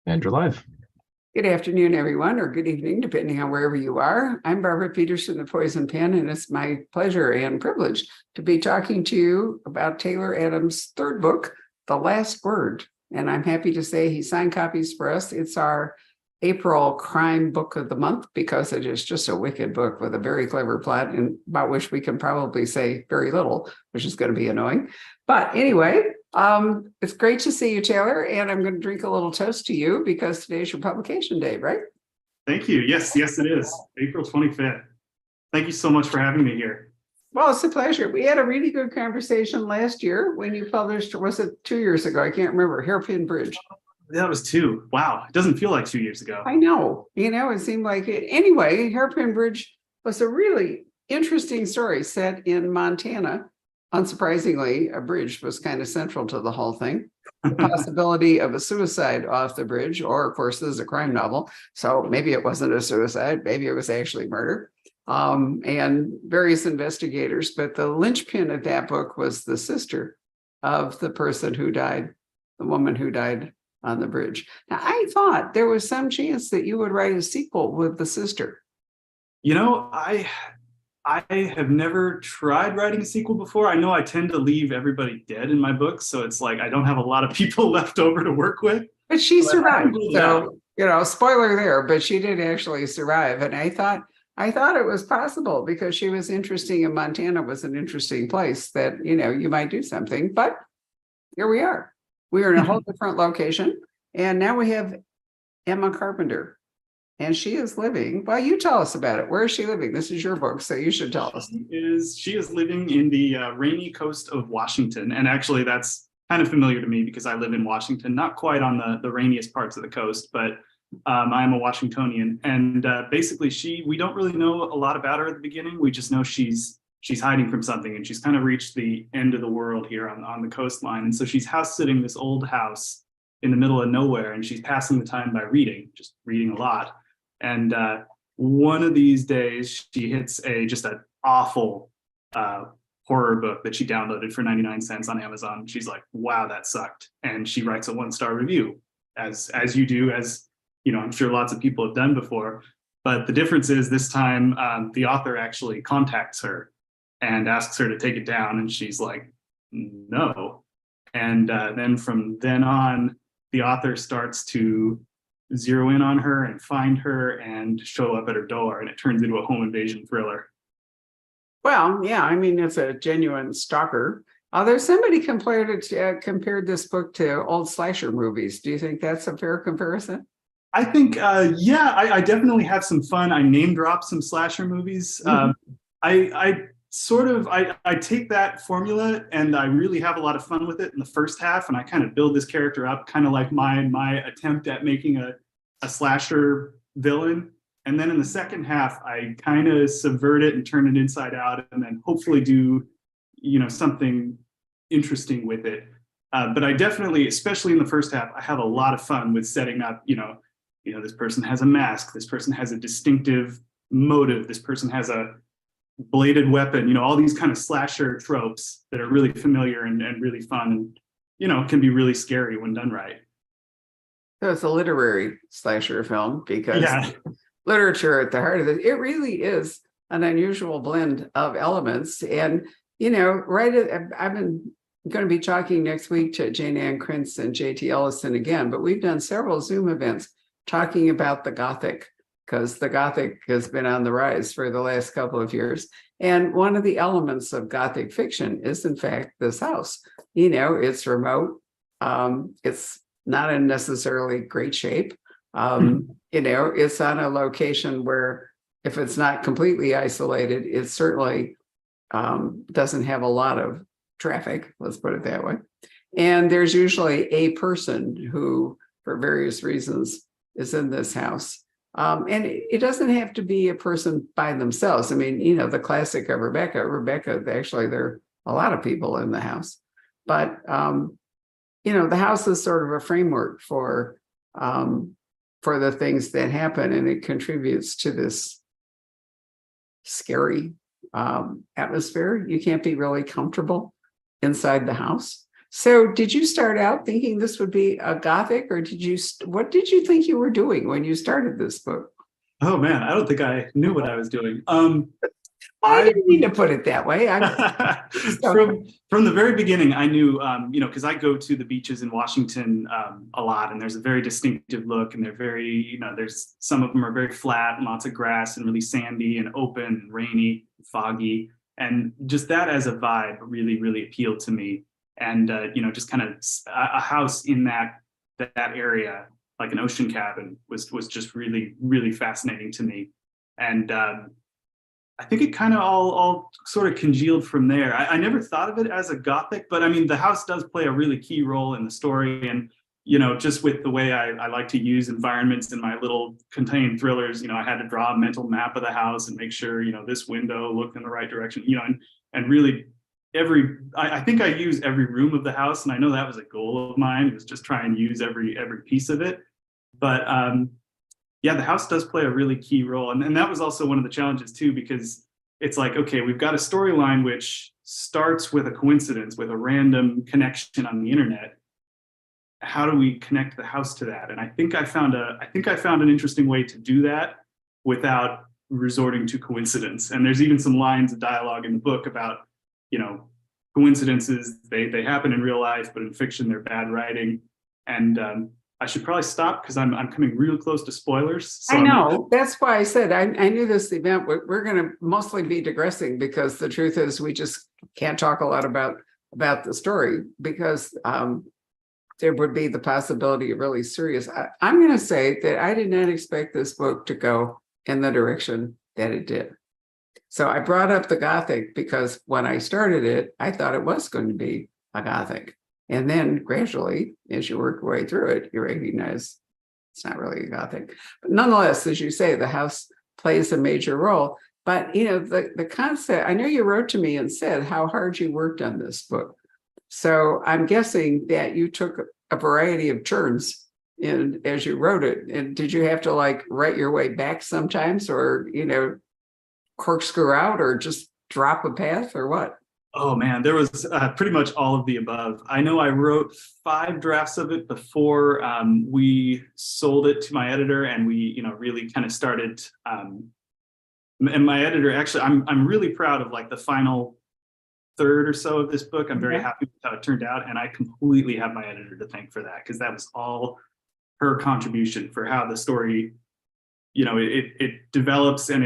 And you're live. Good afternoon, everyone, or good evening, depending on wherever you are. I'm Barbara Peterson, the Poison Pen, and it's my pleasure and privilege to be talking to you about Taylor Adams' third book, The Last Word. And I'm happy to say he signed copies for us. It's our April crime book of the month because it is just a wicked book with a very clever plot and about which we can probably say very little, which is going to be annoying. But anyway, it's great to see you, Taylor, and I'm going to drink a little toast to you because today's your publication day, right? Thank you. Yes, it is. April 25th. Thank you so much for having me here. Well, it's a pleasure. We had a really good conversation last year when you published, was it 2 years ago? I can't remember, Hairpin Bridge. That was 2. Wow. It doesn't feel like 2 years ago. I know, it seemed like it. Anyway, Hairpin Bridge was a really interesting story set in Montana. Unsurprisingly, a bridge was kind of central to the whole thing. The possibility of a suicide off the bridge, or of course, this is a crime novel, so maybe it wasn't a suicide, maybe it was actually murder, and various investigators. But the linchpin of that book was the sister of the person who died, the woman who died on the bridge. Now, I thought there was some chance that you would write a sequel with the sister. I have never tried writing a sequel before. I know I tend to leave everybody dead in my books, so it's like I don't have a lot of people left over to work with. But she survived. So, spoiler there, but she did actually survive. And I thought it was possible because she was interesting and Montana was an interesting place that, you might do something. But here we are. We are in a whole different location. And now we have Emma Carpenter. And she is living, well, you tell us about it. Where is she living? This is your book, so you should tell us. She is living in the rainy coast of Washington. And actually, that's kind of familiar to me because I live in Washington, not quite on the rainiest parts of the coast, but I'm a Washingtonian. And basically, we don't really know a lot about her at the beginning. We just know she's hiding from something, and she's kind of reached the end of the world here on the coastline. And so she's house sitting this old house in the middle of nowhere, and she's passing the time by just reading a lot. And one of these days, she hits just an awful horror book that she downloaded for 99 cents on Amazon. She's like, wow, that sucked. And she writes a 1-star review, as you do, as I'm sure lots of people have done before. But the difference is this time, the author actually contacts her and asks her to take it down. And she's like, no. And then from then on, the author starts to zero in on her and find her and show up at her door, and it turns into a home invasion thriller. Well, yeah, it's a genuine stalker. There's somebody compared this book to old slasher movies. Do you think that's a fair comparison? I think, I definitely have some fun. I name drop some slasher movies. Mm-hmm. I take that formula and I really have a lot of fun with it in the first half, and I kind of build this character up, kind of like my attempt at making a slasher villain. And then in the second half, I kind of subvert it and turn it inside out, and then hopefully do, something interesting with it. But I definitely, especially in the first half, I have a lot of fun with setting up, this person has a mask, this person has a distinctive motive, this person has a bladed weapon, all these kind of slasher tropes that are really familiar and really fun and, can be really scary when done right. So it's a literary slasher film because literature at the heart of it, it really is an unusual blend of elements. And, I've been going to be talking next week to Jane Ann Krentz and JT Ellison again, but we've done several Zoom events talking about the Gothic, because the Gothic has been on the rise for the last couple of years. And one of the elements of Gothic fiction is, in fact, this house. It's remote. It's not in necessarily great shape. It's on a location where if it's not completely isolated, it certainly doesn't have a lot of traffic, let's put it that way. And there's usually a person who, for various reasons, is in this house. And it doesn't have to be a person by themselves. The classic of Rebecca, actually, there are a lot of people in the house. But, the house is sort of a framework for the things that happen, and it contributes to this scary atmosphere. You can't be really comfortable inside the house. So did you start out thinking this would be a Gothic, or what did you think you were doing when you started this book? Oh man, I don't think I knew what I was doing. I didn't mean to put it that way. From the very beginning, I knew, because I go to the beaches in Washington a lot, and there's a very distinctive look, and they're very, there's some of them are very flat and lots of grass and really sandy and open and rainy, foggy, and just that as a vibe really, really appealed to me. And just kind of a house in that area, like an ocean cabin, was just really, really fascinating to me. And I think it kind of all sort of congealed from there. I never thought of it as a Gothic, but I mean, the house does play a really key role in the story. And, just with the way I like to use environments in my little contained thrillers, I had to draw a mental map of the house and make sure, this window looked in the right direction, and really I think I use every room of the house. And I know that was a goal of mine, was just try and use every piece of it. But yeah, the house does play a really key role. And that was also one of the challenges too, because it's like, okay, we've got a storyline which starts with a coincidence, with a random connection on the internet. How do we connect the house to that? And I think I found an interesting way to do that without resorting to coincidence. And there's even some lines of dialogue in the book about, coincidences, they happen in real life, but in fiction, they're bad writing. And I should probably stop because I'm coming real close to spoilers. So I know. That's why I said I knew this event. We're going to mostly be digressing because the truth is we just can't talk a lot about the story because there would be the possibility of really serious. I'm going to say that I did not expect this book to go in the direction that it did. So I brought up the Gothic because when I started it, I thought it was going to be a Gothic. And then gradually, as you work your way through it, you recognize it's not really a Gothic. But nonetheless, as you say, the house plays a major role. But, the concept, I know you wrote to me and said how hard you worked on this book. So I'm guessing that you took a variety of turns as you wrote it. And did you have to write your way back sometimes or, corkscrew out or just drop a path or what? Oh man, there was pretty much all of the above. I know I wrote 5 drafts of it before we sold it to my editor, and we, really kind of started. And my editor, actually, I'm really proud of the final third or so of this book. I'm very happy with how it turned out, and I completely have my editor to thank for that because that was all her contribution for how the story, it develops, and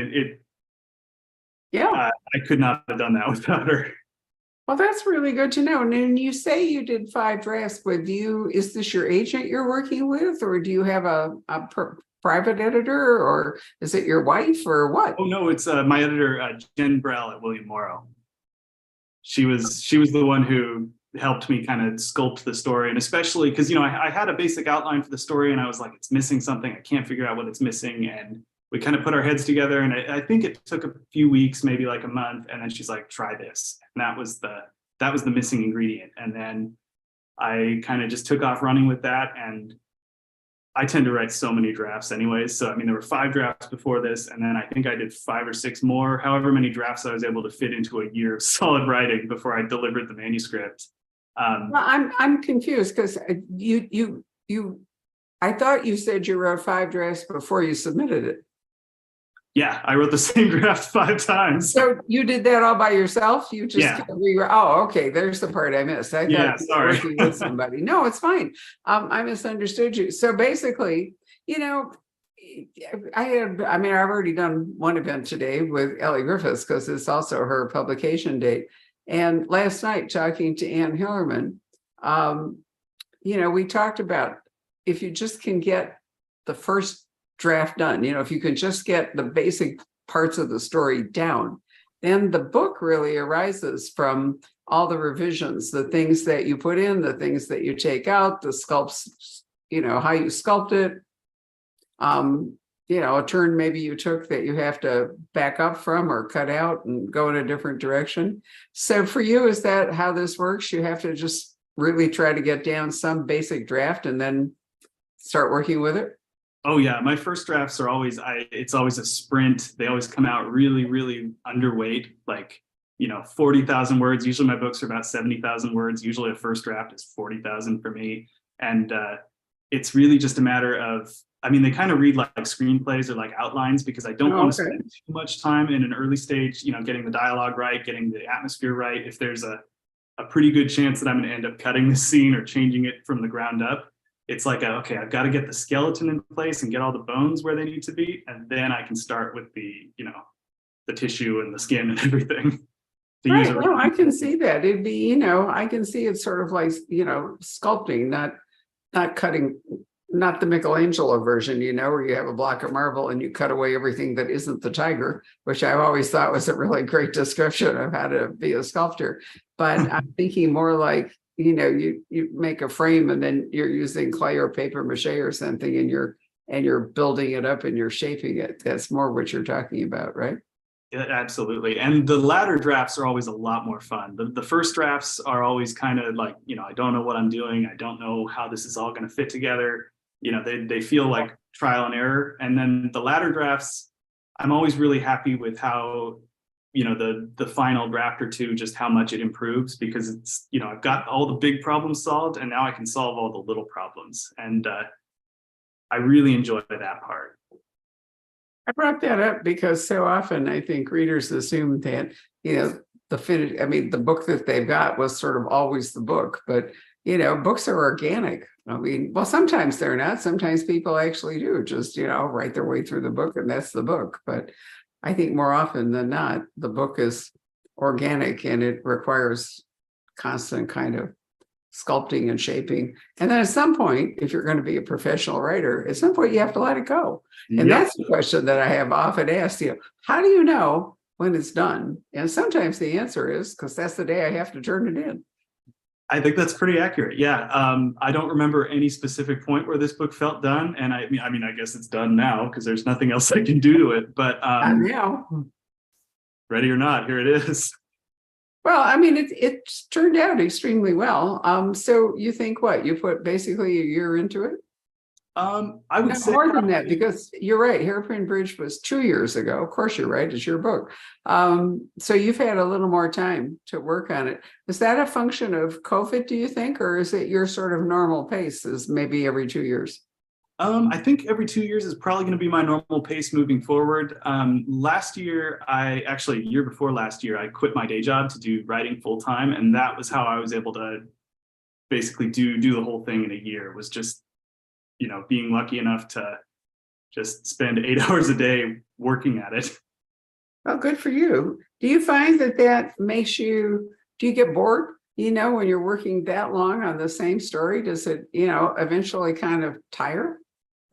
I could not have done that without her. Well, that's really good to know. And you say you did 5 drafts with you. Is this your agent you're working with, or do you have a private editor, or is it your wife, or what? Oh no, it's my editor, Jen Brell at William Morrow. She was the one who helped me kind of sculpt the story, and especially because I had a basic outline for the story, and I was like, it's missing something. I can't figure out what it's missing, and we kind of put our heads together, and I think it took a few weeks, maybe like a month, and then she's like, try this. And that was the missing ingredient. And then I kind of just took off running with that. And I tend to write so many drafts anyways. So, I mean, there were 5 drafts before this, and then I think I did 5 or 6 more, however many drafts I was able to fit into a year of solid writing before I delivered the manuscript. Well, I'm confused because I thought you said you wrote 5 drafts before you submitted it. Yeah, I wrote the same draft 5 times. So you did that all by yourself? You just oh, okay. There's the part I missed. I thought you were working with somebody. No, it's fine. I misunderstood you. So basically, I've already done one event today with Ellie Griffiths because it's also her publication date. And last night, talking to Ann Hillerman, we talked about if you just can get the first draft done, if you can just get the basic parts of the story down, then the book really arises from all the revisions, the things that you put in, the things that you take out, the sculpts, how you sculpt it, a turn maybe you took that you have to back up from or cut out and go in a different direction. So for you, is that how this works? You have to just really try to get down some basic draft and then start working with it? Oh yeah, my first drafts are always it's always a sprint. They always come out really, really underweight. Like 40,000 words. Usually my books are about 70,000 words. Usually a first draft is 40,000 for me. And it's really just a matter of, they kind of read like screenplays or like outlines, because I don't want to spend too much time in an early stage, getting the dialogue right, getting the atmosphere right. If there's a pretty good chance that I'm going to end up cutting this scene or changing it from the ground up, it's like, okay, I've got to get the skeleton in place and get all the bones where they need to be. And then I can start with the tissue and the skin and everything. Right. No, I can see that. It'd be, I can see it sort of like, sculpting, not cutting, not the Michelangelo version, where you have a block of marble and you cut away everything that isn't the tiger, which I've always thought was a really great description of how to be a sculptor. But I'm thinking more like, you make a frame and then you're using clay or paper mache or something, and you're building it up and you're shaping it. That's more what you're talking about, right? Yeah, absolutely. And the latter drafts are always a lot more fun. The first drafts are always kind of like, I don't know what I'm doing. I don't know how this is all going to fit together. They feel like trial and error. And then the latter drafts, I'm always really happy with how, the final draft or two, just how much it improves, because it's, I've got all the big problems solved and now I can solve all the little problems. And I really enjoy that part. I brought that up because so often I think readers assume that, the book that they've got was sort of always the book, but, books are organic. Well, sometimes they're not. Sometimes people actually do just, write their way through the book and that's the book. But I think more often than not, the book is organic and it requires constant kind of sculpting and shaping. And then at some point, if you're going to be a professional writer, at some point you have to let it go. And that's the question that I have often asked, how do you know when it's done? And sometimes the answer is because that's the day I have to turn it in. I think that's pretty accurate. Yeah. I don't remember any specific point where this book felt done. And I guess it's done now because there's nothing else I can do to it. But now, ready or not, here it is. Well, it turned out extremely well. So you think what? You put basically a year into it? I would say more than that, because you're right. Hairpin Bridge was 2 years ago. Of course, you're right. It's your book. So you've had a little more time to work on it. Is that a function of COVID, do you think, or is it your sort of normal pace is maybe every 2 years? I think every 2 years is probably going to be my normal pace moving forward. Last year, year before last year, I quit my day job to do writing full time. And that was how I was able to basically do the whole thing in a year, was just, being lucky enough to just spend 8 hours a day working at it. Well, good for you. Do you find that makes you, do you get bored? When you're working that long on the same story, does it, eventually kind of tire?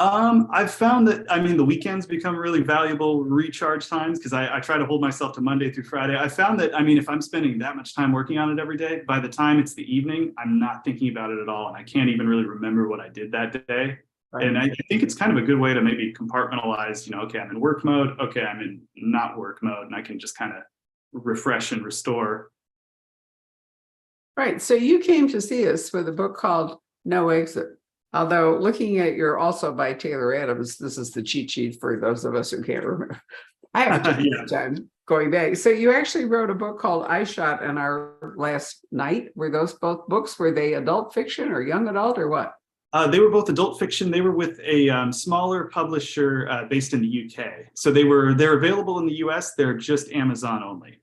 I've found that, the weekends become really valuable recharge times, because I try to hold myself to Monday through Friday. I found that, if I'm spending that much time working on it every day, by the time it's the evening, I'm not thinking about it at all. And I can't even really remember what I did that day. Right. And I think it's kind of a good way to maybe compartmentalize, okay, I'm in work mode. Okay, I'm in not work mode, and I can just kind of refresh and restore. Right. So you came to see us with a book called No Exit. Although looking at your also by Taylor Adams, this is the cheat sheet for those of us who can't remember. I have a time going back. So you actually wrote a book called I Shot on Our Last Night. Were those both books? Were they adult fiction or young adult or what? They were both adult fiction. They were with a smaller publisher based in the UK. So they're available in the US. They're just Amazon only.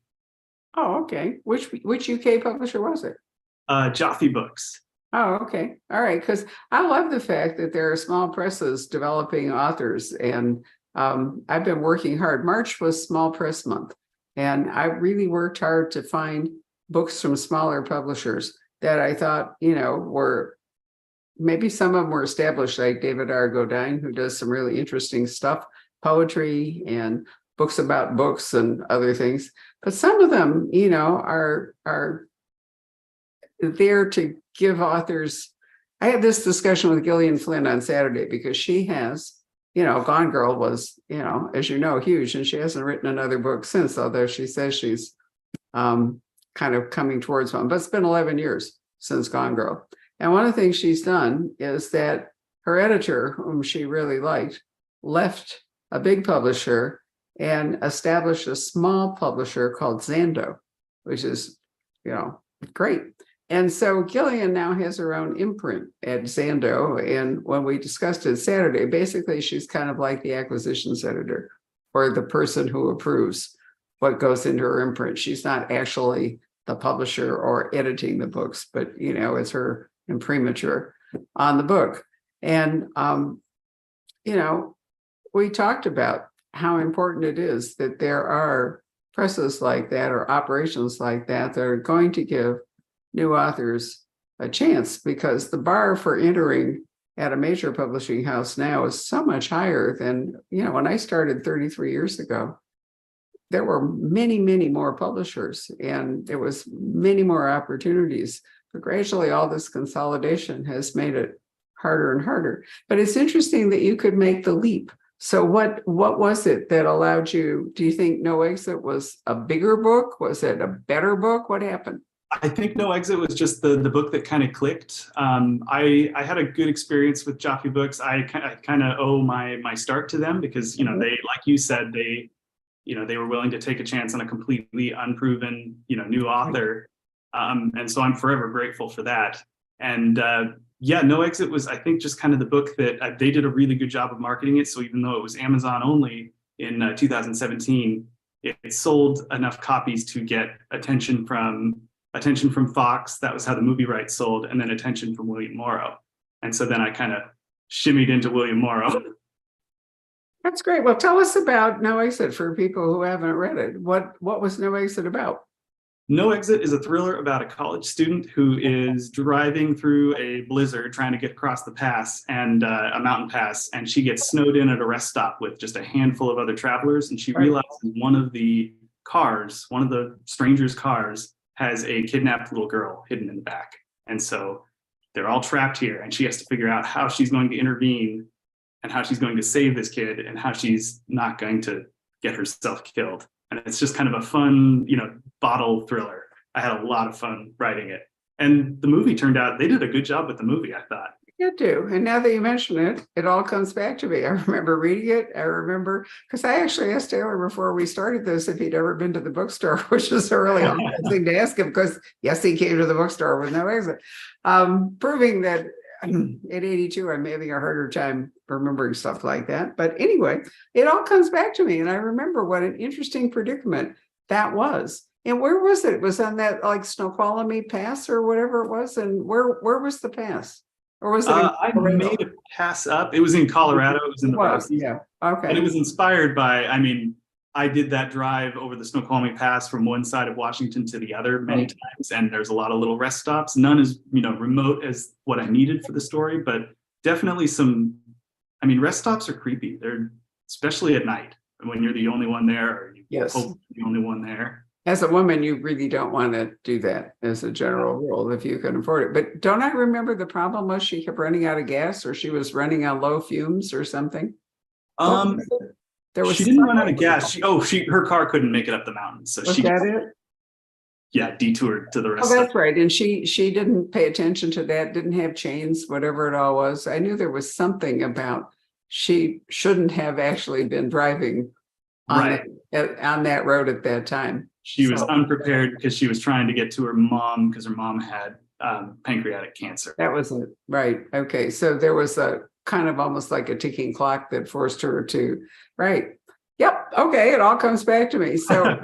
Oh, okay. Which UK publisher was it? Jaffe Books. Oh, okay. All right. Because I love the fact that there are small presses developing authors. And I've been working hard. March was Small Press Month. And I really worked hard to find books from smaller publishers that I thought, were maybe some of them were established, like David R. Godine, who does some really interesting stuff, poetry and books about books and other things. But some of them, are there to give authors. I had this discussion with Gillian Flynn on Saturday because she has, Gone Girl was, as huge, and she hasn't written another book since, although she says she's kind of coming towards one. But it's been 11 years since Gone Girl. And one of the things she's done is that her editor, whom she really liked, left a big publisher and established a small publisher called Zando. which is, great. And so Gillian now has her own imprint at Zando. And when we discussed it Saturday, basically she's kind of like the acquisitions editor or the person who approves what goes into her imprint. She's not actually the publisher or editing the books, but it's her imprimatur on the book. And we talked about how important it is that there are presses like that or operations like that that are going to give new authors a chance, because the bar for entering at a major publishing house now is so much higher than, when I started 33 years ago, there were many, many more publishers and there was many more opportunities. But gradually all this consolidation has made it harder and harder. But it's interesting that you could make the leap. So what was it that allowed you? Do you think No Exit was a bigger book? Was it a better book? What happened? I think No Exit was just the book that kind of clicked. I had a good experience with Joffy Books. I kind of owe my start to them because they, like you said, they were willing to take a chance on a completely unproven new author, and so I'm forever grateful for that. And No Exit was, I think, just kind of the book that they did a really good job of marketing it. So even though it was Amazon only in 2017, it sold enough copies to get attention from Fox. That was how the movie rights sold, and then attention from William Morrow. And so then I kind of shimmied into William Morrow. That's great. Well, tell us about No Exit for people who haven't read it. What was No Exit about? No Exit is a thriller about a college student who is driving through a blizzard trying to get across the pass and a mountain pass, and she gets snowed in at a rest stop with just a handful of other travelers, and she realizes one of the strangers' cars has a kidnapped little girl hidden in the back. And so they're all trapped here, and she has to figure out how she's going to intervene and how she's going to save this kid and how she's not going to get herself killed. And it's just kind of a fun, bottle thriller. I had a lot of fun writing it. And the movie turned out, they did a good job with the movie, I thought. You do. And now that you mention it, it all comes back to me. I remember reading it. I remember, because I actually asked Taylor before we started this if he'd ever been to the bookstore, which is a really awful thing to ask him, because yes, he came to the bookstore with No Exit. Proving that at 82, I'm having a harder time remembering stuff like that. But anyway, it all comes back to me. And I remember what an interesting predicament that was. And where was it? It was on that like Snoqualmie Pass or whatever it was. And where was the pass? Or was it? I made a pass up. It was in Colorado. It was in the Rockies. Yeah. Okay. And it was inspired by, I did that drive over the Snoqualmie Pass from one side of Washington to the other many times, and there's a lot of little rest stops. None as remote as what I needed for the story, but definitely some. Rest stops are creepy. They're especially at night when you're the only one there, or you hope you're the only one there. As a woman, you really don't want to do that as a general rule if you can afford it. But don't I remember the problem was she kept running out of gas, or she was running on low fumes or something? She didn't run out of gas. Her car couldn't make it up the mountain, so was that it? Yeah, detoured to the rest. Oh, that's right. And she didn't pay attention to that. Didn't have chains, whatever it all was. I knew there was something about she shouldn't have actually been driving on that road at that time. She was unprepared because she was trying to get to her mom because her mom had pancreatic cancer. That was it. Right. Okay. So there was a kind of almost like a ticking clock that forced her to, right. Yep. Okay. It all comes back to me. So,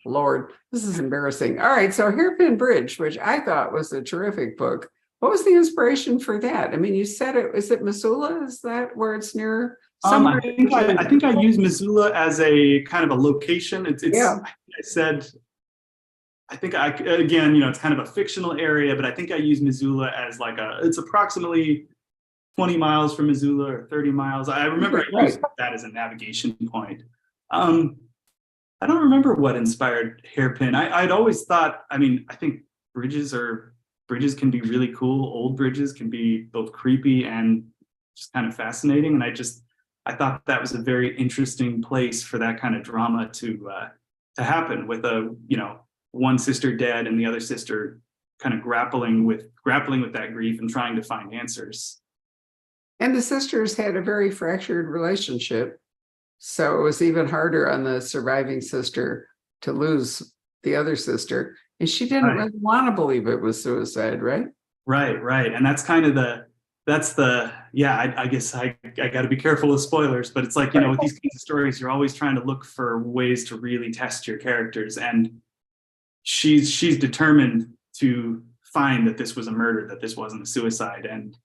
Lord, this is embarrassing. All right. So Hairpin Bridge, which I thought was a terrific book. What was the inspiration for that? You said it, is it Missoula? Is that where it's near? I think I use Missoula as a kind of a location. It's kind of a fictional area, but I think I use Missoula as it's approximately 20 miles from Missoula or 30 miles. I remember I used that as a navigation point. I don't remember what inspired Hairpin. I'd always thought, I think bridges can be really cool. Old bridges can be both creepy and just kind of fascinating. And I thought that was a very interesting place for that kind of drama to happen, with one sister dead and the other sister kind of grappling with that grief and trying to find answers. And the sisters had a very fractured relationship. So it was even harder on the surviving sister to lose the other sister, and she didn't really want to believe it was suicide, right? Right. And that's kind of I guess I got to be careful with spoilers, but it's like, with these kinds of stories, you're always trying to look for ways to really test your characters. And she's determined to find that this was a murder, that this wasn't a suicide. And,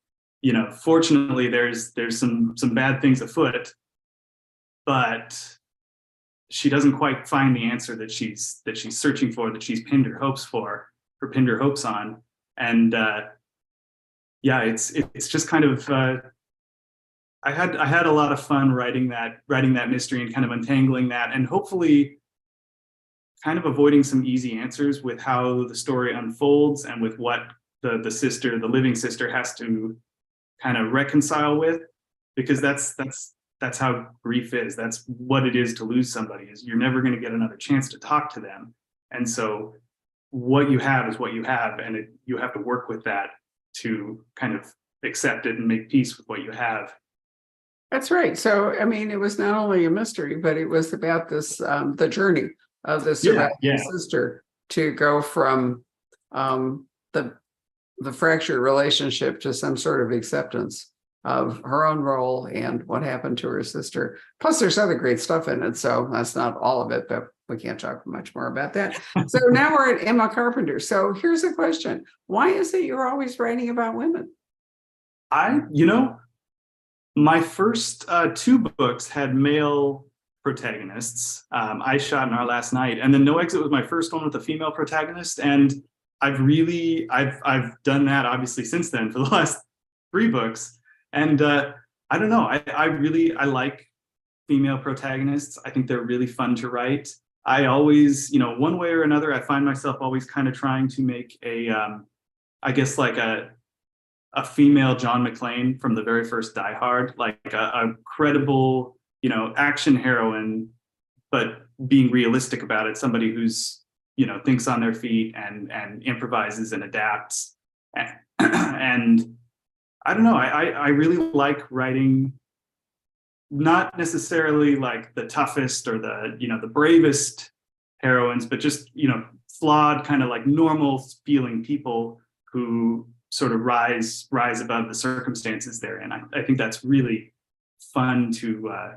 fortunately there's some bad things afoot, but she doesn't quite find the answer that she's searching for, that she's pinned her hopes on. And it's just kind of I had a lot of fun writing that mystery and kind of untangling that, and hopefully kind of avoiding some easy answers with how the story unfolds and with what the living sister has to kind of reconcile with, because that's how grief is. That's what it is to lose somebody, is you're never going to get another chance to talk to them. And so what you have is what you have, and you have to work with that to kind of accept it and make peace with what you have. That's right. So, I mean, it was not only a mystery, but it was about this, the journey of the surviving sister to go from the fractured relationship to some sort of acceptance of her own role and what happened to her sister. Plus, there's other great stuff in it. So that's not all of it, but we can't talk much more about that. So now we're at Emma Carpenter. So here's a question. Why is it you're always writing about women? My first two books had male protagonists. I Shot in Our Last Night, and then No Exit was my first one with a female protagonist. And I've done that obviously since then for the last 3 books. And I don't know, I like female protagonists. I think they're really fun to write. I always, one way or another, I find myself always kind of trying to make I guess like a female John McClane from the very first Die Hard, like a credible, action heroine, but being realistic about it. Somebody who's, thinks on their feet and improvises and adapts. And I don't know, I really like writing, not necessarily like the toughest or the bravest heroines, but just, flawed, kind of like normal feeling people who sort of rise above the circumstances they're in. I think that's really fun to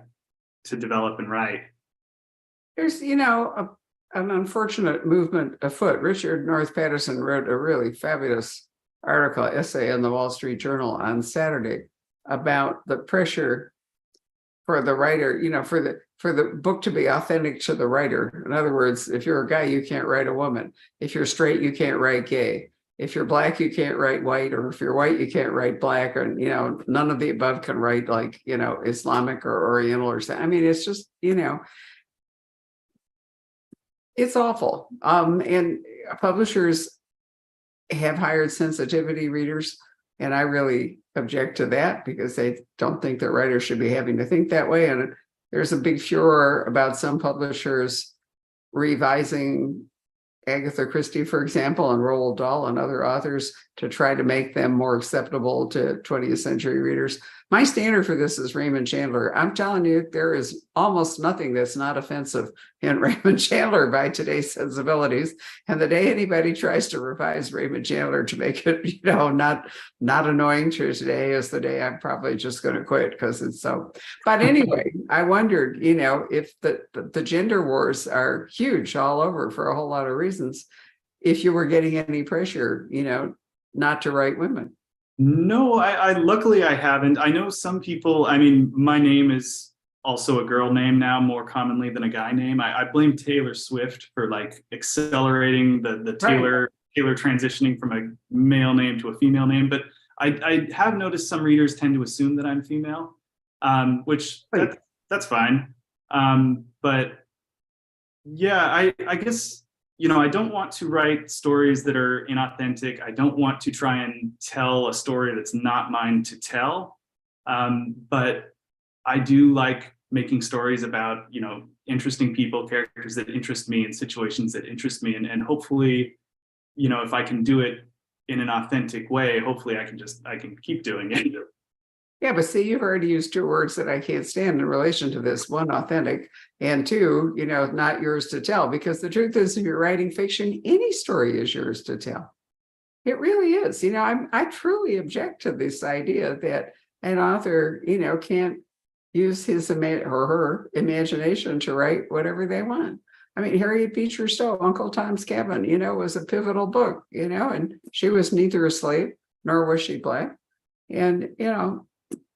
develop and write. There's, an unfortunate movement afoot. Richard North Patterson wrote a really fabulous essay in the Wall Street Journal on Saturday about the pressure for the writer, for the book to be authentic to the writer. In other words, if you're a guy, you can't write a woman. If you're straight, you can't write gay. If you're black, you can't write white, or if you're white, you can't write black, or, none of the above can write like, Islamic or Oriental or something. I mean, it's just, it's awful. And publishers have hired sensitivity readers, and I really object to that because they don't think that writers should be having to think that way. And there's a big furor about some publishers revising Agatha Christie, for example, and Roald Dahl and other authors to try to make them more acceptable to 20th century readers. My standard for this is Raymond Chandler. I'm telling you, there is almost nothing that's not offensive in Raymond Chandler by today's sensibilities. And the day anybody tries to revise Raymond Chandler to make it, not annoying to today is the day I'm probably just going to quit because it's so. But anyway, I wondered, if the gender wars are huge all over for a whole lot of reasons, if you were getting any pressure, not to write women. No, I luckily I haven't. I know some people, my name is also a girl name now more commonly than a guy name. I blame Taylor Swift for like accelerating the Taylor transitioning from a male name to a female name. But I have noticed some readers tend to assume that I'm female, which that's fine. But yeah, I guess, I don't want to write stories that are inauthentic. I don't want to try and tell a story that's not mine to tell. But I do like making stories about, interesting people, characters that interest me, and situations that interest me. And hopefully, if I can do it in an authentic way, hopefully I can keep doing it. Yeah, but see, you've already used two words that I can't stand in relation to this. One, authentic, and two, not yours to tell. Because the truth is, if you're writing fiction, any story is yours to tell. It really is. I truly object to this idea that an author, can't use his or her imagination to write whatever they want. I mean, Harriet Beecher Stowe, Uncle Tom's Cabin, was a pivotal book, and she was neither a slave nor was she black. And,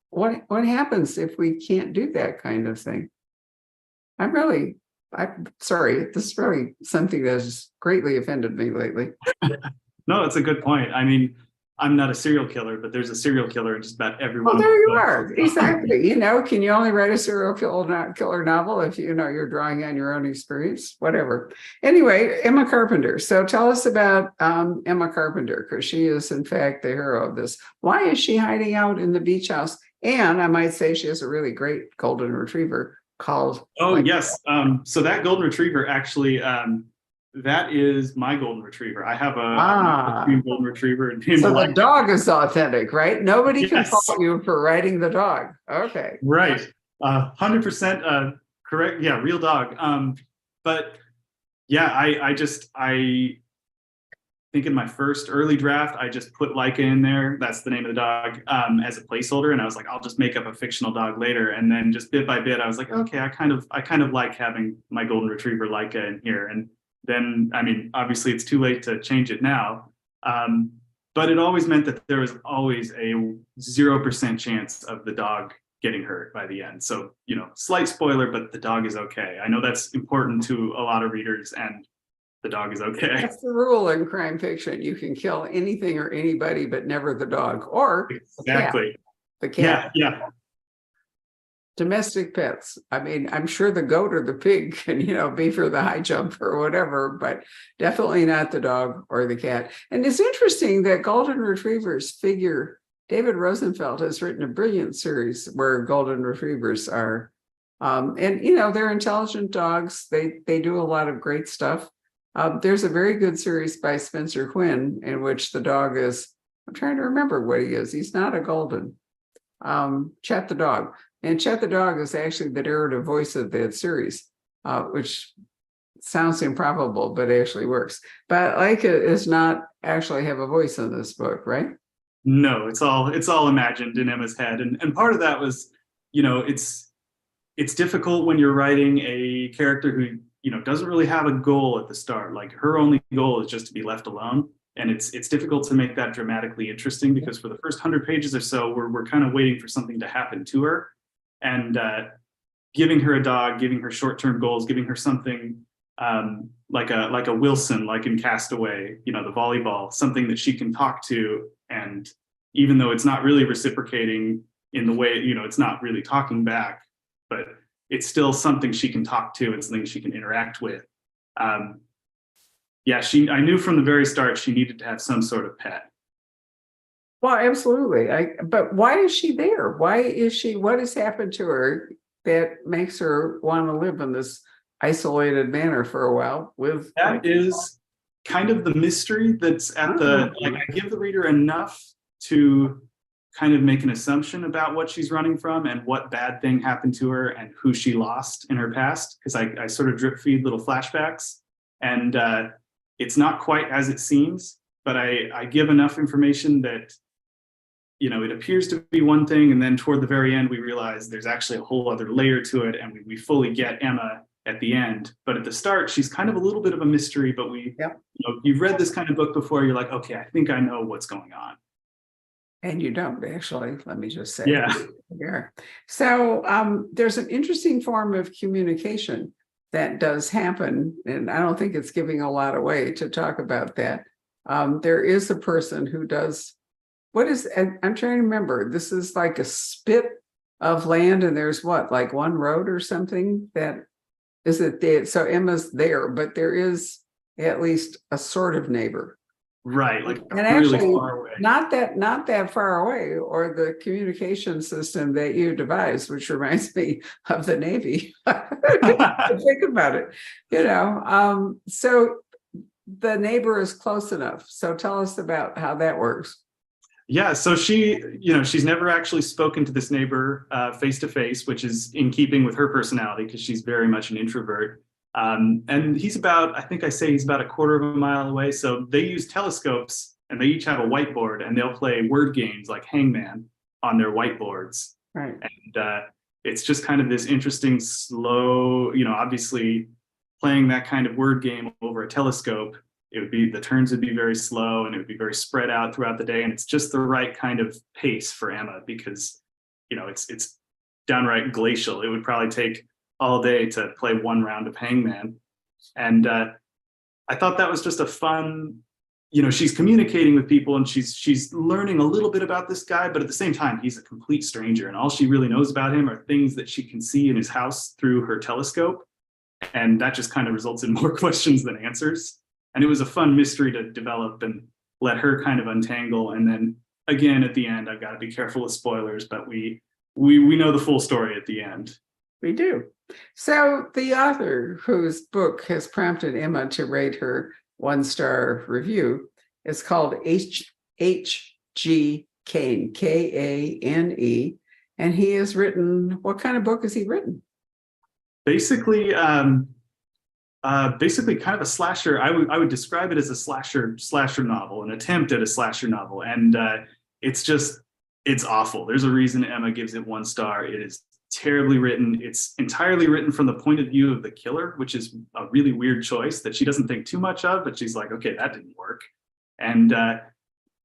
what happens if we can't do that kind of thing? I'm sorry, this is really something that has greatly offended me lately. No, it's a good point. I mean, I'm not a serial killer, but there's a serial killer in just about every one. Well, there you are. Exactly. Can you only write a serial killer novel if you're drawing on your own experience? Whatever. Anyway, Emma Carpenter. So tell us about Emma Carpenter, because she is in fact the hero of this. Why is she hiding out in the beach house? And I might say she has a really great golden retriever called. Oh, yes. So that golden retriever actually. That is my golden retriever. I have a golden retriever. So the dog is authentic, right? Nobody can fault you for writing the dog. Okay. Right. 100% correct. Yeah, real dog. But yeah, I think in my first early draft, I just put Leica in there. That's the name of the dog, as a placeholder. And I was like, I'll just make up a fictional dog later. And then just bit by bit, I was like, okay, I kind of like having my golden retriever Leica in here. And then, I mean, obviously it's too late to change it now. But it always meant that there was always a 0% chance of the dog getting hurt by the end. So, slight spoiler, but the dog is okay. I know that's important to a lot of readers, and the dog is okay. That's the rule in crime fiction. You can kill anything or anybody, but never the dog or exactly the cat. Yeah. Domestic pets. I mean, I'm sure the goat or the pig can, be for the high jump or whatever, but definitely not the dog or the cat. And it's interesting that golden retrievers figure. David Rosenfeld has written a brilliant series where golden retrievers are, and they're intelligent dogs. They do a lot of great stuff. There's a very good series by Spencer Quinn in which the dog is. I'm trying to remember what he is. He's not a golden. Chet the dog. And Chet the dog is actually the narrative voice of that series, which sounds improbable, but actually works. But Leica does not actually have a voice in this book, right? No, it's all imagined in Emma's head. And part of that was, it's difficult when you're writing a character who, doesn't really have a goal at the start. Like her only goal is just to be left alone. And it's difficult to make that dramatically interesting because for the first 100 pages or so, we're kind of waiting for something to happen to her. And giving her a dog, giving her short-term goals, giving her something like a Wilson, like in Castaway, the volleyball, something that she can talk to. And even though it's not really reciprocating in the way, it's not really talking back, but it's still something she can talk to and something she can interact with. I knew from the very start she needed to have some sort of pet. Well, absolutely. But why is she there? What has happened to her that makes her want to live in this isolated manner for a while? That is kind of the mystery that's at I give the reader enough to kind of make an assumption about what she's running from and what bad thing happened to her and who she lost in her past. Because I sort of drip feed little flashbacks, and it's not quite as it seems, but I give enough information that it appears to be one thing, and then toward the very end we realize there's actually a whole other layer to it, and we fully get Emma at the end. But at the start she's kind of a little bit of a mystery, but you've read this kind of book before, you're like, okay, I think I know what's going on. And you don't actually, let me just say. Yeah. So there's an interesting form of communication that does happen, and I don't think it's giving a lot away to talk about that. There is a person who does. I'm trying to remember, this is like a spit of land, and there's like one road or something that is it there. So Emma's there, but there is at least a sort of neighbor. Right, like and really actually far away. Not that far away, or the communication system that you devised, which reminds me of the Navy. Think about it, so the neighbor is close enough. So tell us about how that works. Yeah, so she's never actually spoken to this neighbor face to face, which is in keeping with her personality because she's very much an introvert. And he's about, I think I say he's about a quarter of a mile away. So they use telescopes and they each have a whiteboard and they'll play word games like Hangman on their whiteboards. Right. And it's just kind of this interesting, slow, obviously playing that kind of word game over a telescope, the turns would be very slow and it would be very spread out throughout the day. And it's just the right kind of pace for Emma because, it's downright glacial. It would probably take all day to play one round of Hangman. And I thought that was just a fun, she's communicating with people and she's learning a little bit about this guy, but at the same time, he's a complete stranger. And all she really knows about him are things that she can see in his house through her telescope. And that just kind of results in more questions than answers. And it was a fun mystery to develop and let her kind of untangle. And then again, at the end, I've got to be careful with spoilers, but we know the full story at the end. We do. So the author whose book has prompted Emma to rate her 1-star review is called H.G. Kane, Kane. And he has written, what kind of book has he written? Basically kind of a slasher. I would describe it as a slasher novel, an attempt at a slasher novel. And it's awful. There's a reason Emma gives it 1 star. It is terribly written. It's entirely written from the point of view of the killer, which is a really weird choice that she doesn't think too much of, but she's like, okay, that didn't work. And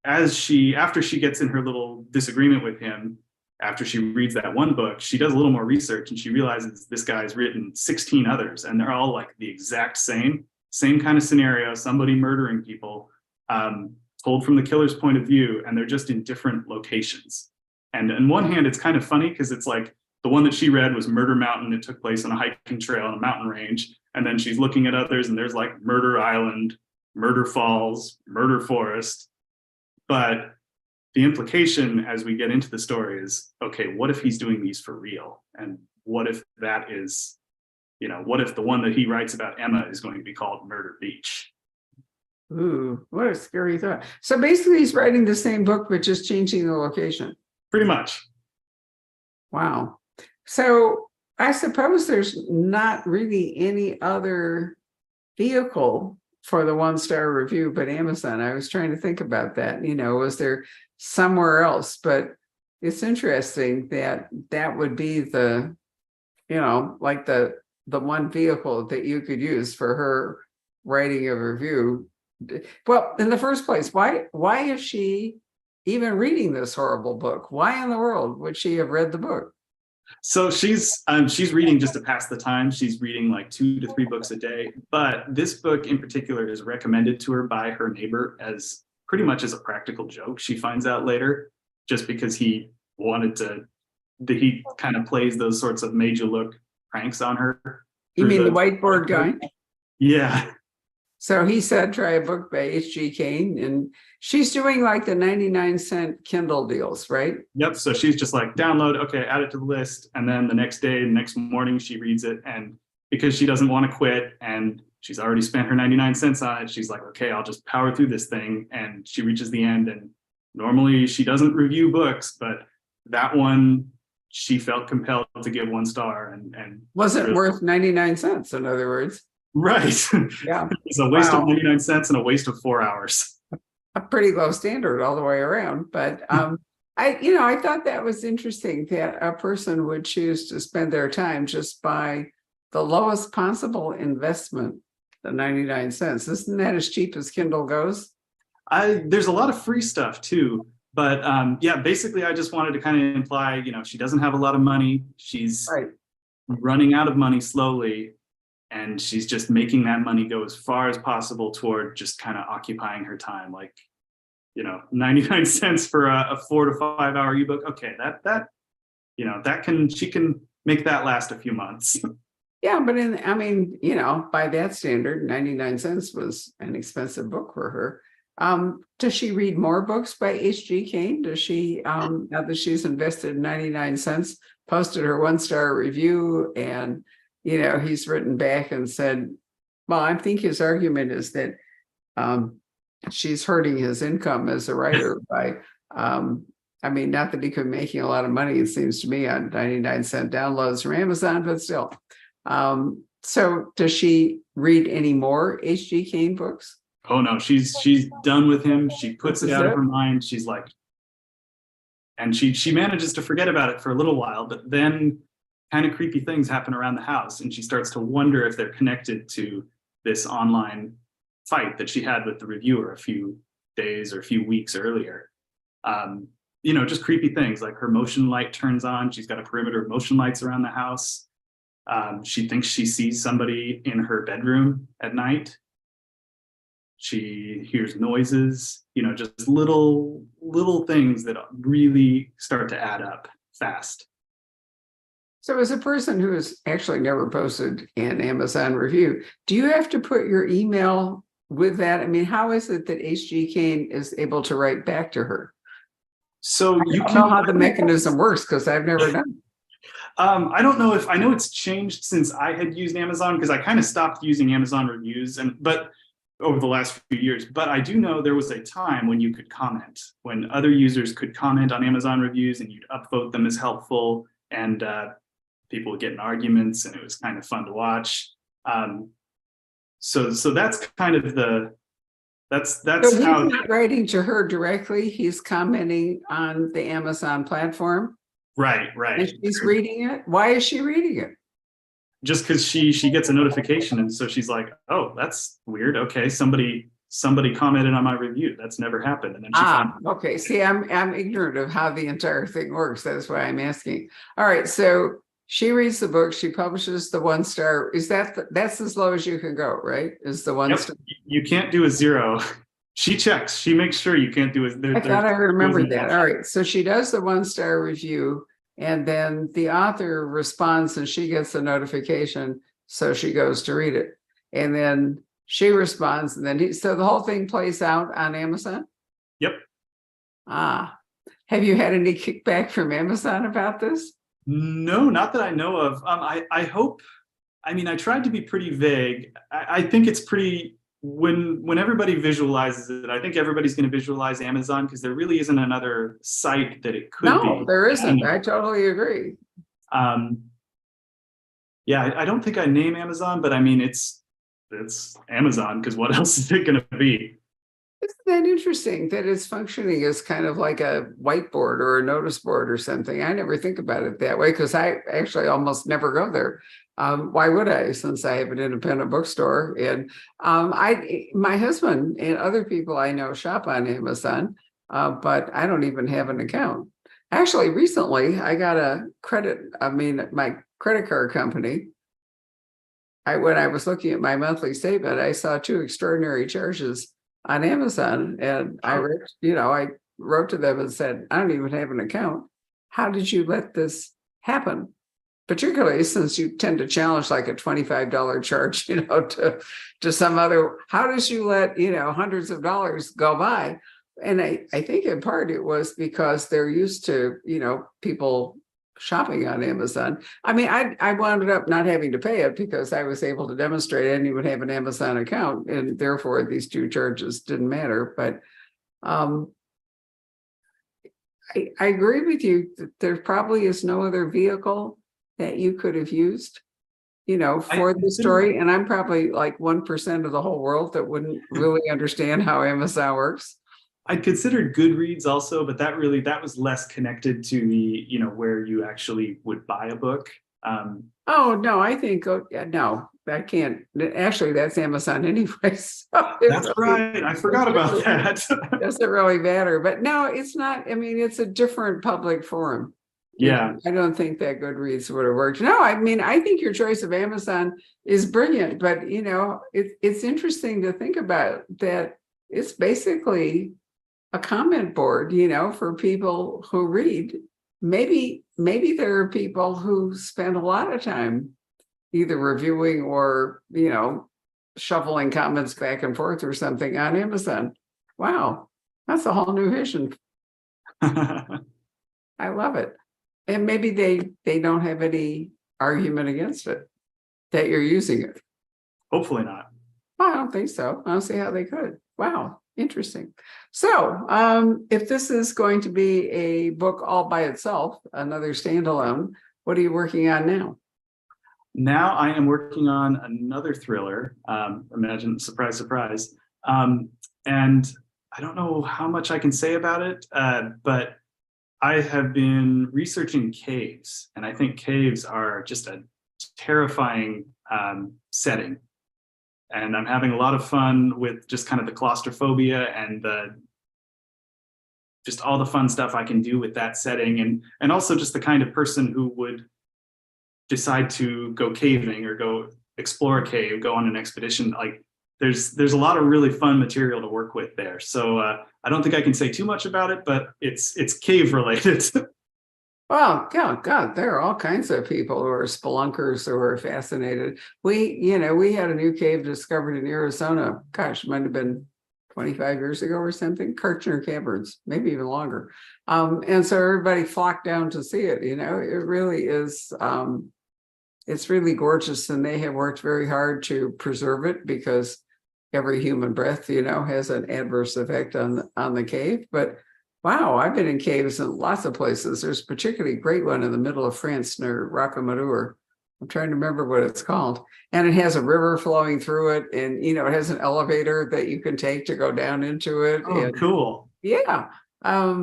after she gets in her little disagreement with him, after she reads that one book, she does a little more research and she realizes this guy's written 16 others and they're all like the exact same kind of scenario, somebody murdering people, told from the killer's point of view, and they're just in different locations. And on one hand, it's kind of funny because it's like the one that she read was Murder Mountain. It took place on a hiking trail on a mountain range. And then she's looking at others and there's like Murder Island, Murder Falls, Murder Forest. But the implication as we get into the story is, okay, what if he's doing these for real? And what if that is, what if the one that he writes about Emma is going to be called Murder Beach? Ooh, what a scary thought. So basically he's writing the same book, but just changing the location. Pretty much. Wow. So I suppose there's not really any other vehicle for the 1-star review but Amazon. I was trying to think about that. Was there somewhere else? But it's interesting that would be the, like the one vehicle that you could use for her writing a review. Well, in the first place, why is she even reading this horrible book? Why in the world would she have read the book? So she's reading just to pass the time. She's reading like 2 to 3 books a day. But this book in particular is recommended to her by her neighbor as pretty much as a practical joke. She finds out later, just because he kind of plays those sorts of made you look pranks on her. You mean the whiteboard guy? Yeah. So he said, try a book by H.G. Kane, and she's doing like the 99-cent Kindle deals, right? Yep. So she's just like, download, okay, add it to the list. And then the next morning, she reads it. And because she doesn't want to quit and she's already spent her 99 cents on it, she's like, okay, I'll just power through this thing. And she reaches the end. And normally she doesn't review books, but that one, she felt compelled to give 1 star. And wasn't worth 99 cents, in other words. Right. Yeah. It's a waste of 99 cents and a waste of 4 hours. A pretty low standard all the way around. But I thought that was interesting that a person would choose to spend their time just by the lowest possible investment, the 99 cents. Isn't that as cheap as Kindle goes? There's a lot of free stuff too. But basically I just wanted to kind of imply, she doesn't have a lot of money. She's running out of money slowly. And she's just making that money go as far as possible toward just kind of occupying her time. Like, 99 cents for a 4 to 5 hour ebook. Okay, she can make that last a few months. Yeah, but by that standard, 99 cents was an expensive book for her. Does she read more books by H.G. Kane? Does she, now that she's invested 99 cents, posted her 1-star review, and he's written back and said, well, I think his argument is that she's hurting his income as a writer by I mean, not that he could be making a lot of money, it seems to me, on 99-cent downloads from Amazon, but still. So does she read any more H.G. Cain books? Oh no, she's done with him. She puts it out of her mind. She's like, and she manages to forget about it for a little while, but then kind of creepy things happen around the house, and she starts to wonder if they're connected to this online fight that she had with the reviewer a few days or a few weeks earlier. Just creepy things like her motion light turns on. She's got a perimeter of motion lights around the house. She thinks she sees somebody in her bedroom at night. She hears noises, just little things that really start to add up fast. So as a person who has actually never posted an Amazon review, do you have to put your email with that? I mean, how is it that H.G. Cain is able to write back to her? So I don't know how the mechanism works because I've never done it. I don't know I know it's changed since I had used Amazon, because I kind of stopped using Amazon reviews but over the last few years. But I do know there was a time when you could comment, when other users could comment on Amazon reviews and you'd upvote them as helpful, and people would get in arguments, and it was kind of fun to watch. So that's kind of that's so how. He's not writing to her directly. He's commenting on the Amazon platform. Right. And she's reading it. Why is she reading it? Just because she gets a notification, and so she's like, "Oh, that's weird. Okay, somebody commented on my review. That's never happened." And then she okay. See, I'm ignorant of how the entire thing works. That's why I'm asking. All right, so she reads the book. She publishes the 1-star. Is that's as low as you can go, right? Is the 1-star? You can't do a 0. She checks. She makes sure you can't do it. I thought I remembered that. All right. So she does the 1-star review, and then the author responds and she gets the notification. So she goes to read it. And then she responds, and then so the whole thing plays out on Amazon? Yep. Have you had any kickback from Amazon about this? No, not that I know of. I hope, I tried to be pretty vague. I think it's pretty, when everybody visualizes it, I think everybody's going to visualize Amazon, because there really isn't another site that it could be. No, there isn't. I totally agree. Yeah, I don't think I name Amazon, but it's Amazon, because what else is it going to be? Isn't that interesting that it's functioning as kind of like a whiteboard or a notice board or something? I never think about it that way, because I actually almost never go there. Why would I, since I have an independent bookstore? And my husband and other people I know shop on Amazon, but I don't even have an account. Actually, recently I got my credit card company. When I was looking at my monthly statement, I saw 2 extraordinary charges on Amazon, and I wrote to them and said, I don't even have an account. How did you let this happen? Particularly since you tend to challenge like a $25 charge, to some other. How did you let hundreds of dollars go by? And I think in part it was because they're used to people shopping on Amazon. I wound up not having to pay it because I was able to demonstrate I didn't even have an Amazon account, and therefore these 2 charges didn't matter. But I agree with you that there probably is no other vehicle that you could have used, for the story. And I'm probably like 1% of the whole world that wouldn't really understand how Amazon works. I considered Goodreads also, but that was less connected to the, where you actually would buy a book. Oh, no, I think, no, that can't. Actually, that's Amazon anyway. So that's right. I forgot about that. Doesn't really matter. But no, it's not. It's a different public forum. Yeah. I don't think that Goodreads would have worked. No, I think your choice of Amazon is brilliant. But, it's interesting to think about that it's basically a comment board, for people who read. Maybe there are people who spend a lot of time either reviewing or, shuffling comments back and forth or something on Amazon. Wow, that's a whole new vision. I love it. And maybe they don't have any argument against it, that you're using it. Hopefully not. I don't think so. I don't see how they could. Wow, interesting. So, if this is going to be a book all by itself, another standalone, what are you working on now? Now I am working on another thriller. Imagine, surprise, surprise. And I don't know how much I can say about it, but I have been researching caves, and I think caves are just a terrifying setting. And I'm having a lot of fun with just kind of the claustrophobia and just all the fun stuff I can do with that setting, and also just the kind of person who would decide to go caving or go explore a cave, go on an expedition. Like there's a lot of really fun material to work with there. So I don't think I can say too much about it, but it's cave related. Well, God, there are all kinds of people who are spelunkers who are fascinated. We had a new cave discovered in Arizona. Gosh, it might have been 25 years ago or something. Kirchner Caverns, maybe even longer. And so everybody flocked down to see it. It really is. It's really gorgeous, and they have worked very hard to preserve it because every human breath, has an adverse effect on the cave. But wow, I've been in caves in lots of places. There's a particularly great one in the middle of France near Rocamadour. I'm trying to remember what it's called. And it has a river flowing through it. And, it has an elevator that you can take to go down into it. Oh, and, cool. Yeah. I've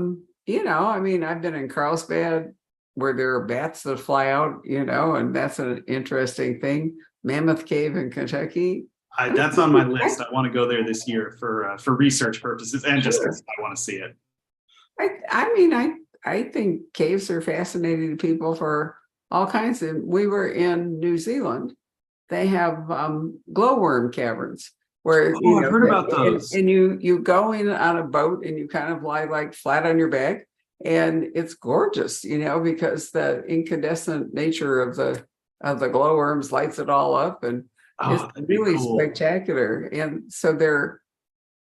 been in Carlsbad where there are bats that fly out, and that's an interesting thing. Mammoth Cave in Kentucky. That's on my list. I want to go there this year for research purposes and just because I want to see it. I think caves are fascinating to people for all kinds of. We were in New Zealand. They have glowworm caverns where I've heard about those. And you go in on a boat and you kind of lie like flat on your back, and it's gorgeous, because the incandescent nature of the glowworms lights it all up, and it's really cool. Spectacular. And so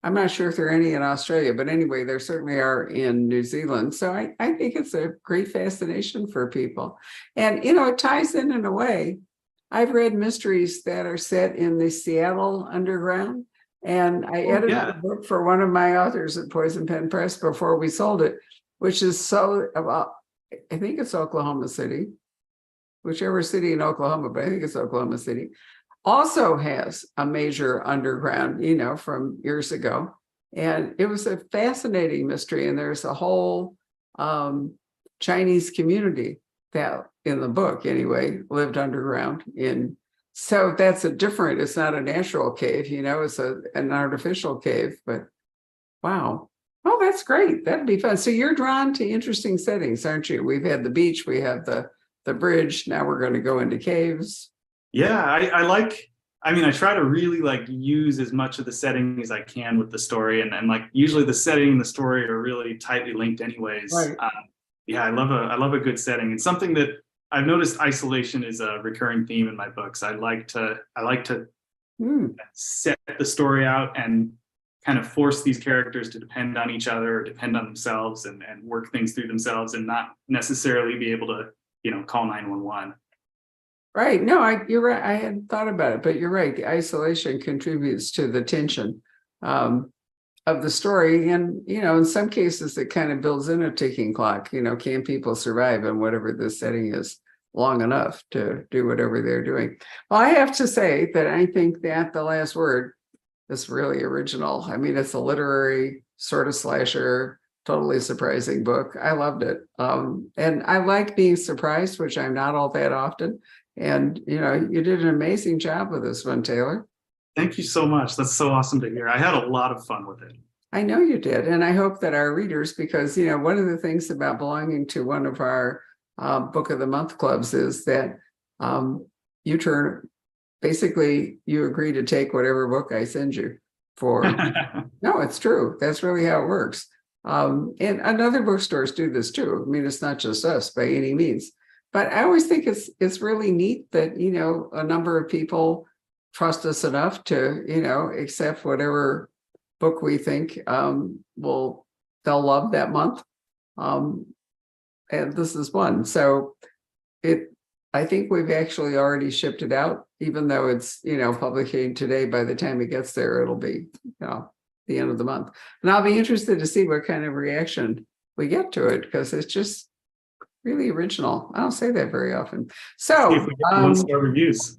I'm not sure if there are any in Australia, but anyway, there certainly are in New Zealand. So I think it's a great fascination for people. And, it ties in a way. I've read mysteries that are set in the Seattle underground. And I edited a book for one of my authors at Poison Pen Press before we sold it, which is I think it's Oklahoma City, whichever city in Oklahoma, but I think it's Oklahoma City. Also has a major underground, from years ago. And it was a fascinating mystery. And there's a whole Chinese community that, in the book anyway, lived underground. So that's it's not a natural cave, it's an artificial cave, but wow. Oh, that's great. That'd be fun. So you're drawn to interesting settings, aren't you? We've had the beach, we have the bridge. Now we're going to go into caves. Yeah, I try to really use as much of the setting as I can with the story. And usually the setting and the story are really tightly linked anyways. Right. I love a good setting. And something that I've noticed, isolation is a recurring theme in my books. I like to set the story out and kind of force these characters to depend on each other or depend on themselves and work things through themselves and not necessarily be able to, call 911. Right. No, you're right. I hadn't thought about it, but you're right. The isolation contributes to the tension of the story. And, in some cases, it kind of builds in a ticking clock. Can people survive in whatever the setting is long enough to do whatever they're doing? Well, I have to say that I think that The Last Word is really original. It's a literary sort of slasher, totally surprising book. I loved it. And I like being surprised, which I'm not all that often. And, you did an amazing job with this one, Taylor. Thank you so much. That's so awesome to hear. I had a lot of fun with it. I know you did. And I hope that our readers, because, one of the things about belonging to one of our Book of the Month clubs is that you agree to take whatever book I send you for. No, it's true. That's really how it works. And other bookstores do this too. It's not just us by any means. But I always think it's really neat that, a number of people trust us enough to, accept whatever book we think they'll love that month. And this is one. So I think we've actually already shipped it out, even though it's, publishing today. By the time it gets there, it'll be, the end of the month. And I'll be interested to see what kind of reaction we get to it, because it's just really original. I don't say that very often. So see if we get 1-star reviews.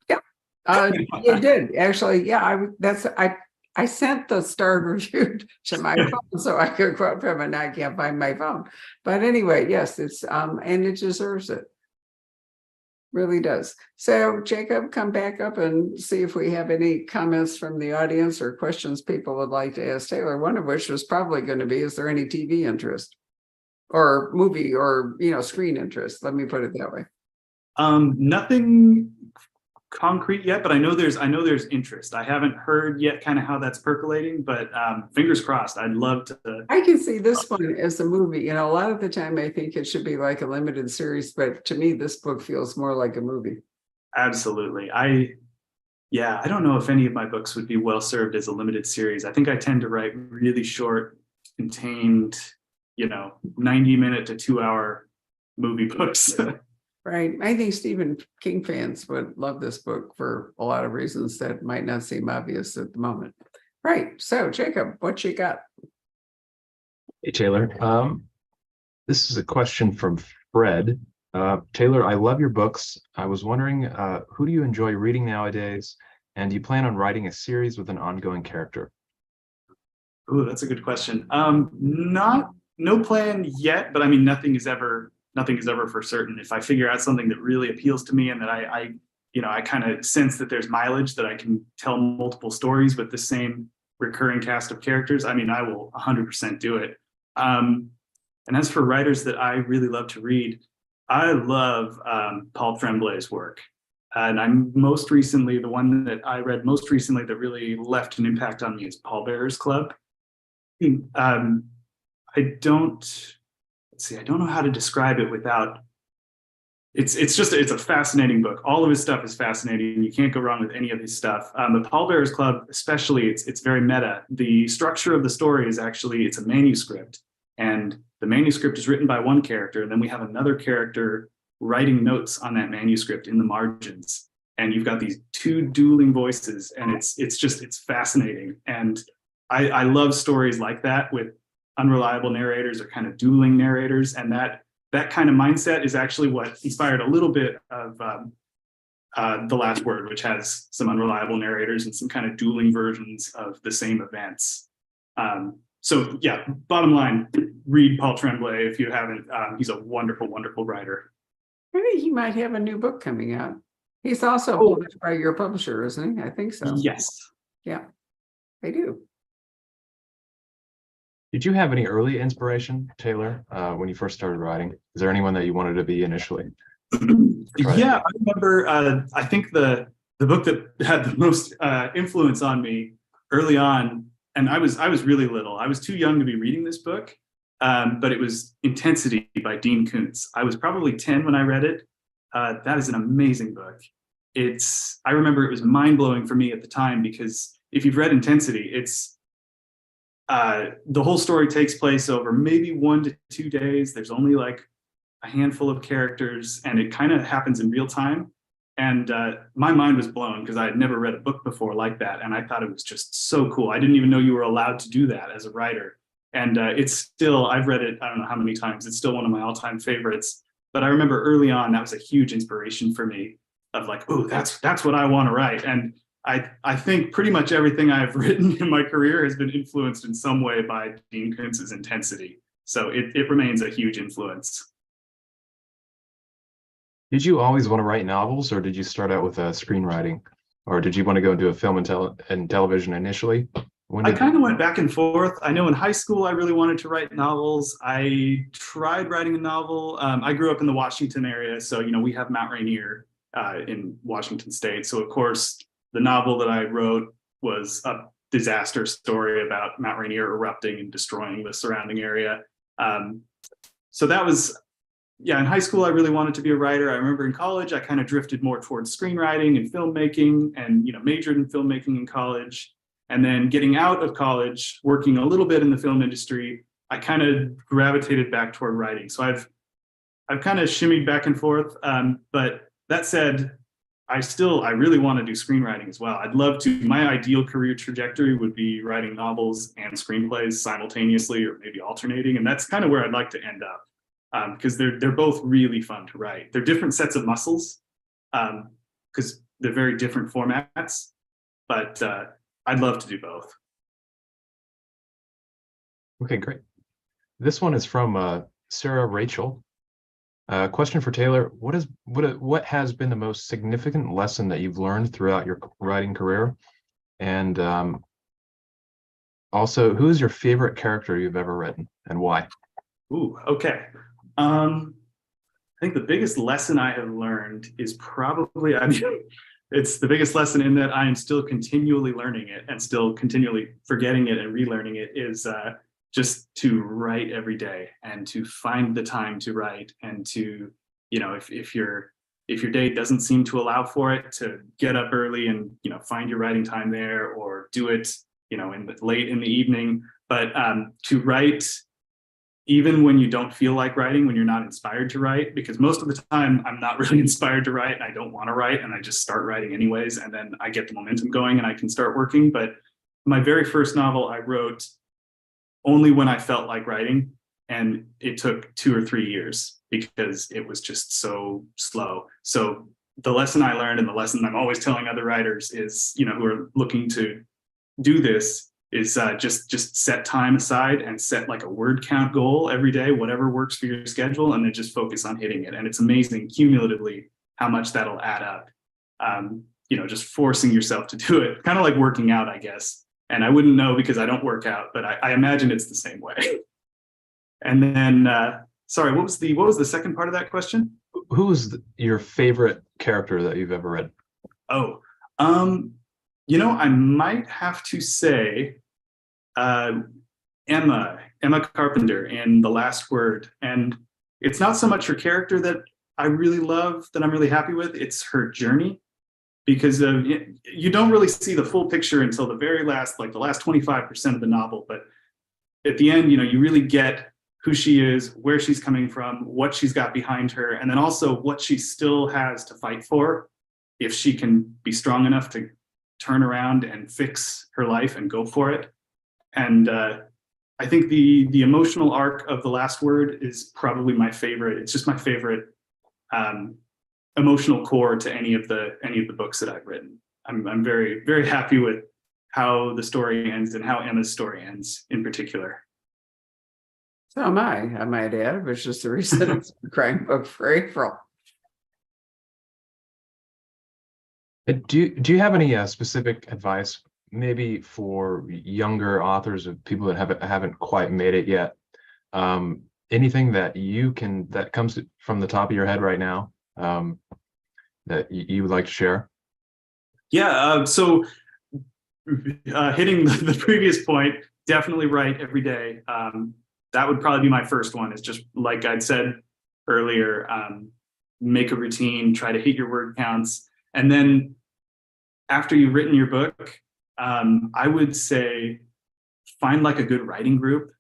Yeah, you did actually. Yeah, I sent the starred review to my phone so I could quote from it, and I can't find my phone. But anyway, yes, it's and it deserves it. Really does. So Jacob, come back up and see if we have any comments from the audience or questions people would like to ask Taylor, one of which was probably going to be, is there any TV interest or movie or, screen interest? Let me put it that way. Nothing concrete yet, but I know there's interest. I haven't heard yet kind of how that's percolating, but fingers crossed. I'd love to. I can see this one as a movie. A lot of the time I think it should be like a limited series, but to me, this book feels more like a movie. Absolutely. I don't know if any of my books would be well served as a limited series. I think I tend to write really short, contained, 90-minute to 2-hour movie books. Right. I think Stephen King fans would love this book for a lot of reasons that might not seem obvious at the moment. Right. So, Jacob, what you got? Hey, Taylor. This is a question from Fred. Taylor, I love your books. I was wondering, who do you enjoy reading nowadays? And do you plan on writing a series with an ongoing character? Ooh, that's a good question. No plan yet, but I mean, nothing is ever for certain. If I figure out something that really appeals to me and that I kind of sense that there's mileage, that I can tell multiple stories with the same recurring cast of characters, I mean, I will 100% do it. And as for writers that I really love to read, I love Paul Tremblay's work. And the one that I read most recently that really left an impact on me is Pallbearers Club. I don't know how to describe it without. It's a fascinating book. All of his stuff is fascinating. You can't go wrong with any of his stuff. The Pallbearers Club, especially, it's very meta. The structure of the story is actually, it's a manuscript, and the manuscript is written by one character, and then we have another character writing notes on that manuscript in the margins. And you've got these two dueling voices, and it's fascinating. And I love stories like that with unreliable narrators or kind of dueling narrators, and that kind of mindset is actually what inspired a little bit of The Last Word, which has some unreliable narrators and some kind of dueling versions of the same events. So yeah, bottom line, read Paul Tremblay if you haven't. He's a wonderful, wonderful writer. Maybe he might have a new book coming out. He's also published by your publisher, isn't he? I think so. Yes. Yeah, they do. Did you have any early inspiration, Taylor, when you first started writing? Is there anyone that you wanted to be initially? Yeah, I remember. I think the book that had the most influence on me early on, and I was really little. I was too young to be reading this book, but it was Intensity by Dean Koontz. I was probably 10 when I read it. That is an amazing book. I remember it was mind-blowing for me at the time, because if you've read Intensity, the whole story takes place over maybe 1 to 2 days. There's only like a handful of characters, and it kind of happens in real time. And my mind was blown because I had never read a book before like that. And I thought it was just so cool. I didn't even know you were allowed to do that as a writer. And I've read it, I don't know how many times. It's still one of my all-time favorites. But I remember early on, that was a huge inspiration for me of like, oh, that's what I want to write. And I think pretty much everything I've written in my career has been influenced in some way by Dean Koontz's Intensity. So it remains a huge influence. Did you always want to write novels, or did you start out with screenwriting? Or did you want to go into a film and television initially? I kind of went back and forth. I know in high school, I really wanted to write novels. I tried writing a novel. I grew up in the Washington area. So, we have Mount Rainier in Washington State. So, of course, the novel that I wrote was a disaster story about Mount Rainier erupting and destroying the surrounding area. So that was, in high school, I really wanted to be a writer. I remember in college, I kind of drifted more towards screenwriting and filmmaking, and, majored in filmmaking in college. And then getting out of college, working a little bit in the film industry, I kind of gravitated back toward writing. So I've kind of shimmied back and forth. But that said, I really want to do screenwriting as well. I'd love to. My ideal career trajectory would be writing novels and screenplays simultaneously, or maybe alternating, and that's kind of where I'd like to end up, because they're both really fun to write. They're different sets of muscles, because they're very different formats, but I'd love to do both. Okay, great. This one is from Sarah Rachel. Question for Taylor: what has been the most significant lesson that you've learned throughout your writing career? And also, who is your favorite character you've ever written, and why? Ooh, okay. I think the biggest lesson I have learned is probably, I mean, it's the biggest lesson in that I am still continually learning it and still continually forgetting it and relearning it, is just to write every day and to find the time to write, and to, you know, if your day doesn't seem to allow for it, to get up early and, you know, find your writing time there, or do it, you know, late in the evening. But to write even when you don't feel like writing, when you're not inspired to write, because most of the time I'm not really inspired to write and I don't want to write, and I just start writing anyways, and then I get the momentum going and I can start working. But my very first novel I wrote only when I felt like writing, and it took 2 or 3 years because it was just so slow. So the lesson I learned, and the lesson I'm always telling other writers is, you know, who are looking to do this, is just set time aside and set like a word count goal every day, whatever works for your schedule, and then just focus on hitting it. And it's amazing cumulatively how much that'll add up. You know, just forcing yourself to do it, kind of like working out, I guess. And I wouldn't know because I don't work out, but I imagine it's the same way. And then, sorry, what was the second part of that question? Who is your favorite character that you've ever read? Oh, you know, I might have to say Emma Carpenter in The Last Word. And it's not so much her character that I really love, that I'm really happy with, it's her journey. Because you don't really see the full picture until the very last, like the last 25% of the novel. But at the end, you know, you really get who she is, where she's coming from, what she's got behind her, and then also what she still has to fight for if she can be strong enough to turn around and fix her life and go for it. And I think the emotional arc of The Last Word is probably my favorite. It's just my favorite emotional core to any of the books that I've written. I'm very, very happy with how the story ends, and how Emma's story ends in particular. So am I might add. It was just the reason it's a crying book for April. Do you have any specific advice, maybe for younger authors, of people that haven't quite made it yet? Anything that comes from the top of your head right now, that you would like to share? Yeah, so hitting the previous point, definitely write every day. That would probably be my first one, is just like I'd said earlier, make a routine, try to hit your word counts. And then after you've written your book, I would say find like a good writing group.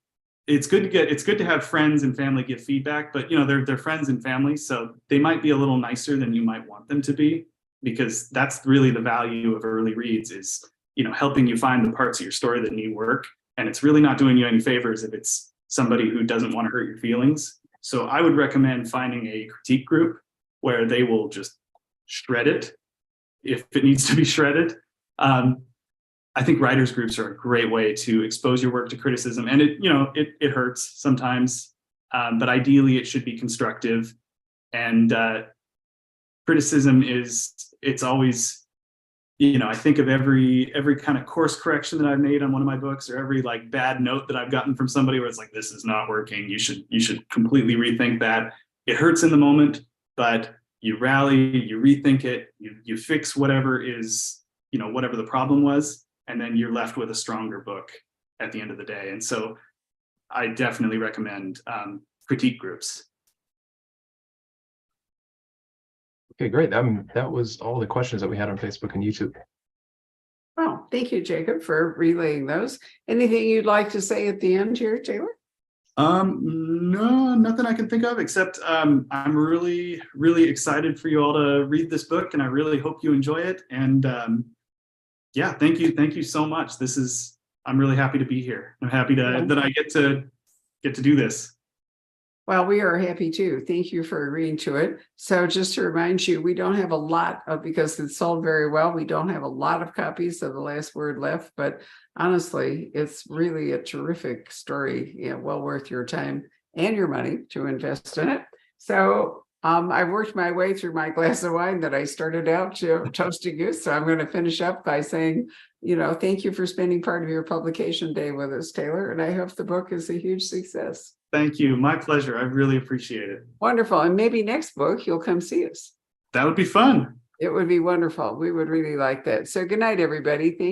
It's good to have friends and family give feedback, but you know, they're friends and family, so they might be a little nicer than you might want them to be, because that's really the value of early reads, is, you know, helping you find the parts of your story that need work. And it's really not doing you any favors if it's somebody who doesn't want to hurt your feelings. So I would recommend finding a critique group where they will just shred it if it needs to be shredded. I think writers groups are a great way to expose your work to criticism, and it hurts sometimes, but ideally it should be constructive. And criticism it's always, you know, I think of every kind of course correction that I've made on one of my books, or every like bad note that I've gotten from somebody where it's like, this is not working, you should completely rethink that. It hurts in the moment, but you rally, you rethink it, you fix whatever is, you know, whatever the problem was, and then you're left with a stronger book at the end of the day. And so I definitely recommend critique groups. Okay, great. That was all the questions that we had on Facebook and YouTube. Well, thank you, Jacob, for relaying those. Anything you'd like to say at the end here, Taylor? No, nothing I can think of except I'm really, really excited for you all to read this book, and I really hope you enjoy it. And yeah, thank you so much. I'm really happy to be here. I'm happy that I get to do this. Well, we are happy too. Thank you for agreeing to it. So just to remind you, we don't have a lot of, because it sold very well, we don't have a lot of copies of The Last Word left, but honestly, it's really a terrific story. Yeah, well worth your time and your money to invest in it. So I worked my way through my glass of wine that I started out to toasting you. So I'm going to finish up by saying, thank you for spending part of your publication day with us, Taylor. And I hope the book is a huge success. Thank you. My pleasure. I really appreciate it. Wonderful. And maybe next book, you'll come see us. That would be fun. It would be wonderful. We would really like that. So good night, everybody. Thank you.